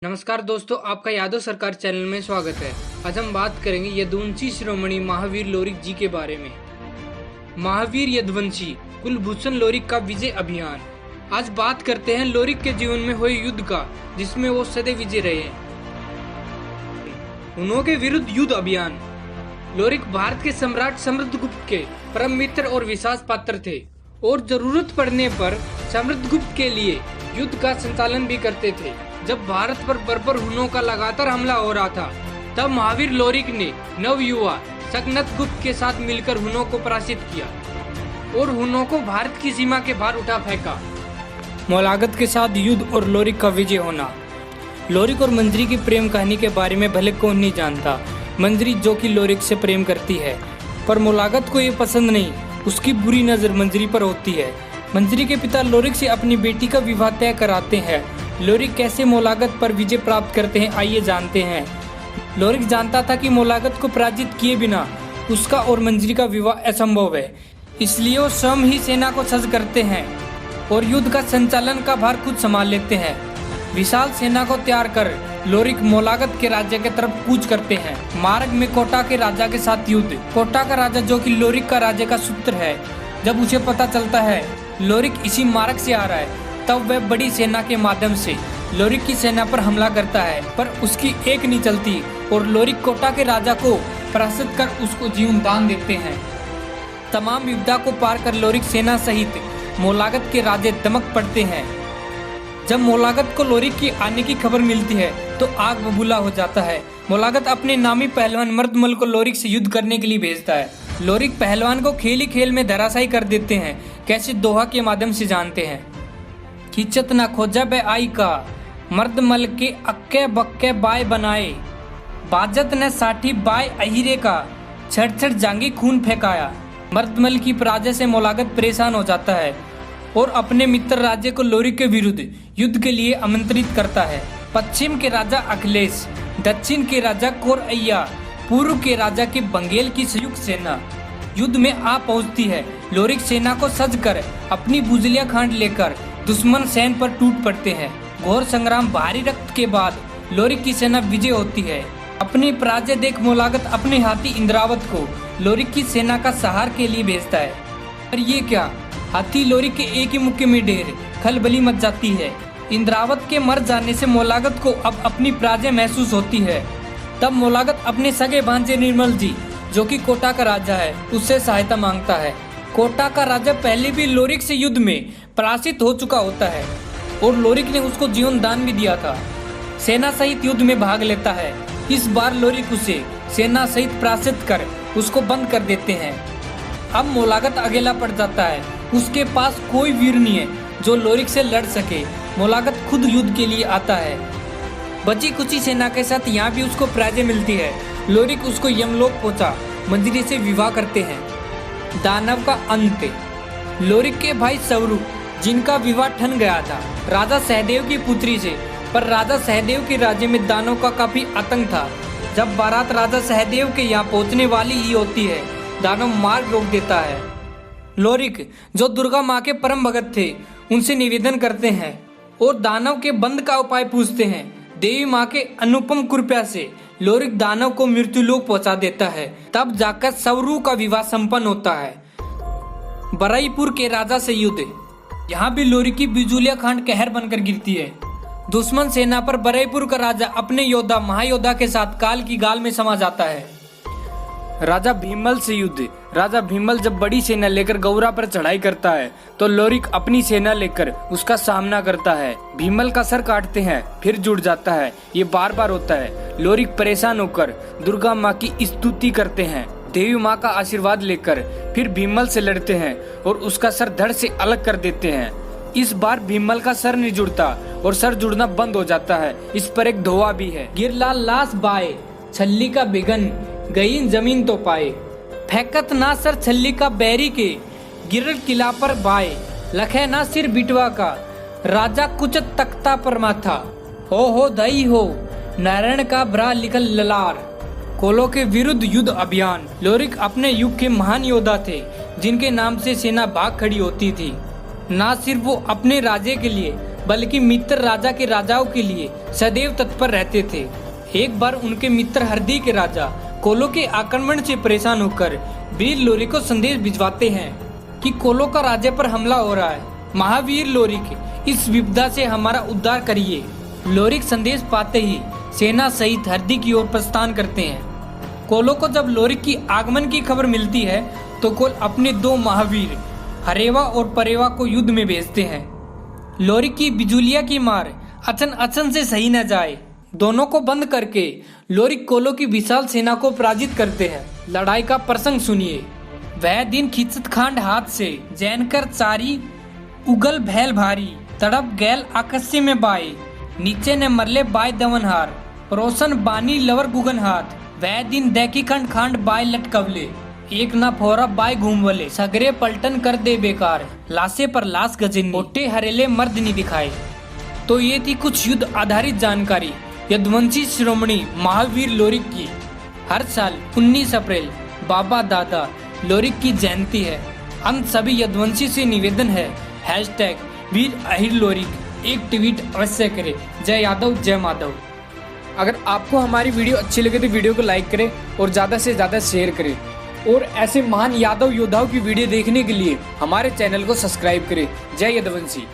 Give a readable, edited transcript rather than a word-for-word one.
नमस्कार दोस्तों, आपका यादव सरकार चैनल में स्वागत है। आज हम बात करेंगे यदुवंशी शिरोमणि महावीर लोरिक जी के बारे में। महावीर यदुवंशी कुलभूषण लोरिक का विजय अभियान। आज बात करते हैं लोरिक के जीवन में हुए युद्ध का, जिसमें वो सदैव विजय रहे। उनके विरुद्ध युद्ध अभियान। लोरिक भारत के सम्राट समुद्रगुप्त के परम मित्र और विश्वास पात्र थे और जरूरत पड़ने पर समुद्रगुप्त के लिए युद्ध का संचालन भी करते थे। जब भारत पर बर्बर हुनों का लगातार हमला हो रहा था, तब महावीर लोरिक ने नवयुवा सकनत गुप्त के साथ मिलकर हुनों को पराजित किया और हुनों को भारत की सीमा के बाहर उठा फेंका। मोलागत के साथ युद्ध और लोरिक का विजय होना। लोरिक और मंजरी की प्रेम कहानी के बारे में भले कौन नहीं जानता। मंजरी जो कि लोरिक से प्रेम करती है, पर मोलागत को ये पसंद नहीं। उसकी बुरी नजर मंजरी पर होती है। मंजरी के पिता लोरिक से अपनी बेटी का विवाह तय कराते हैं। लोरिक कैसे मोलागत पर विजय प्राप्त करते हैं, आइए जानते हैं। लोरिक जानता था कि मोलागत को पराजित किए बिना उसका और मंजरी का विवाह असंभव है, इसलिए वो स्वयं ही सेना को सज्ज करते हैं और युद्ध का संचालन का भार खुद संभाल लेते हैं। विशाल सेना को तैयार कर लोरिक मोलागत के राज्य के तरफ कूच करते हैं। मार्ग में कोटा के राजा के साथ युद्ध। कोटा का राजा, जो कि लोरिक का राज्य का सूत्र है, जब उसे पता चलता है लोरिक इसी मार्ग से आ रहा है, तब वह बड़ी सेना के माध्यम से लोरिक की सेना पर हमला करता है, पर उसकी एक नहीं चलती और लोरिक कोटा के राजा को पराजित कर उसको जीवन दान देते हैं। तमाम विपदा को पार कर लोरिक सेना सहित मोलागत के राजे दमक पड़ते हैं। जब मोलागत को लोरिक की आने की खबर मिलती है तो आग बबूला हो जाता है। मोलागत अपने नामी पहलवान मर्दमल को लोरिक से युद्ध करने के लिए भेजता है। लोरिक पहलवान को खेल ही खेल में धराशायी कर देते हैं। कैसे, दोहा के माध्यम से जानते हैं। खिचत न खोजा बे आई का, मर्दमल के अक्के बक्के बाय बनाए, बाजत न साठी बाय अहिरे का, छड़ छड़ जांगी खून फेंकाया। मर्दमल की पराजय से मोलागत परेशान हो जाता है और अपने मित्र राज्य को लोरिक के विरुद्ध युद्ध के लिए आमंत्रित करता है। पश्चिम के राजा अखिलेश, दक्षिण के राजा कोरअय्या, पूर्व के राजा के बंगेल की संयुक्त सेना युद्ध में आ पहुंचती है। लोरिक सेना को सज कर अपनी बुजलिया खांड लेकर दुश्मन सैन्य पर टूट पड़ते हैं। घोर संग्राम, भारी रक्त के बाद लोरिक की सेना विजय होती है। अपनी पराजय देख मोलागत अपने हाथी इंद्रावत को लोरिक की सेना का सहार के लिए भेजता है। पर ये क्या, हाथी लोरिक के एक ही मुक्के में ढेर, खलबली मच जाती है। इंद्रावत के मर जाने से मोलागत को अब अपनी पराजय महसूस होती है। तब मोलागत अपने सगे भांजे निर्मल जी, जो कि कोटा का राजा है, उससे सहायता मांगता है। कोटा का राजा पहले भी लोरिक से युद्ध में पराजित हो चुका होता है और लोरिक ने उसको जीवन दान भी दिया था। सेना सहित युद्ध में भाग लेता है। इस बार लोरिक उसे सेना सहित पराजित कर उसको बंद कर देते हैं। अब मोलागत अकेला पड़ जाता है। उसके पास कोई वीर नहीं है जो लोरिक से लड़ सके। मोलागत खुद युद्ध के लिए आता है। बची कुची सेना के साथ यहाँ भी उसको पराजय मिलती है। लोरिक उसको यमलोक पहुंचा मंजरी से विवाह करते हैं। दानव का अंत। लोरिक के भाई सवरू, जिनका विवाह ठन गया था राजा सहदेव की पुत्री से, पर राजा सहदेव के राज्य में दानव का काफी आतंक था। जब बारात राजा सहदेव के यहाँ पहुंचने वाली ही होती है, दानव मार्ग रोक देता है। लोरिक, जो दुर्गा माँ के परम भगत थे, उनसे निवेदन करते हैं और दानव के बंद का उपाय पूछते हैं। देवी माँ के अनुपम कृपा से लोरिक दानव को मृत्युलोक पहुंचा देता है। तब जाकर सवरू का विवाह संपन्न होता है। बरईपुर के राजा से युद्ध। यहाँ भी लोरिक की बिजुलिया खांड कहर बनकर गिरती है। दुश्मन सेना पर बरईपुर का राजा अपने योद्धा महायोद्धा के साथ काल की गाल में समा जाता है। राजा भीमल से युद्ध। राजा भीमल जब बड़ी सेना लेकर गौरा पर चढ़ाई करता है तो लोरिक अपनी सेना लेकर उसका सामना करता है। भीमल का सर काटते हैं, फिर जुड़ जाता है। ये बार बार होता है। लोरिक परेशान होकर दुर्गा माँ की स्तुति करते हैं। देवी माँ का आशीर्वाद लेकर फिर भीमल से लड़ते हैं और उसका सर धड़ से अलग कर देते हैं। इस बार भीमल का सर नहीं जुड़ता और सर जुड़ना बंद हो जाता है। इस पर एक धोआ भी है। गिरलाल लाश बाए, छल्ली का बिगन गई जमीन तो पाए, फेंकत ना सर छल्ली का बैरी के, गिरल किला पर बाए, लखे ना सिर बिटवा का, राजा कुचत तख्ता पर माथा, हो दई हो, नारायण का ब्रा लिखल ललार। कोलो के विरुद्ध युद्ध अभियान। लोरिक अपने युग के महान योद्धा थे, जिनके नाम से सेना भाग खड़ी होती थी। न सिर्फ वो अपने राज्य के लिए बल्कि मित्र राजा के राजाओं के लिए सदैव तत्पर रहते थे। एक बार उनके मित्र हरदी के राजा कोलो के आक्रमण से परेशान होकर वीर लोरिक को संदेश भिजवाते हैं कि कोलो का राज्य पर हमला हो रहा है। महावीर लोरिक, इस विपदा से हमारा उद्धार करिए। लोरिक संदेश पाते ही सेना सहित हरदी की ओर प्रस्थान करते हैं। कोलो को जब लोरिक की आगमन की खबर मिलती है तो कोल अपने 2 महावीर हरेवा और परेवा को युद्ध में भेजते हैं। लोरिक की बिजुलिया की मार अचन से सही न जाए, दोनों को बंद करके लोरिक कोलो की विशाल सेना को पराजित करते हैं। लड़ाई का प्रसंग सुनिए। वह दिन खिंचत खांड हाथ से जैनकर चारी उगल भैल भारी, तड़प गैल आकाश में बाय, नीचे ने मरले बाय दवनहार, परोसन बानी लवर गुगन हाथ, वह दिन दैकी खंड खांड बाय लटकवले, एक ना फोरा बाय घूमवले, सगरे पलटन कर दे बेकार, लाशे पर लाश गजनी, मोटे हरेले मर्द नहीं दिखाए। तो ये थी कुछ युद्ध आधारित जानकारी यदुवंशी शिरोमणि महावीर लोरिक की। हर साल 19 अप्रैल बाबा दादा लोरिक की जयंती है। हम सभी यदुवंशी से निवेदन है, #वीर अहिर लोरिक एक ट्वीट अवश्य करें। जय यादव जय माधव। अगर आपको हमारी वीडियो अच्छी लगे तो वीडियो को लाइक करें और ज़्यादा से ज़्यादा शेयर करें, और ऐसे महान यादव योद्धाओं की वीडियो देखने के लिए हमारे चैनल को सब्सक्राइब करें। जय यदुवंशी।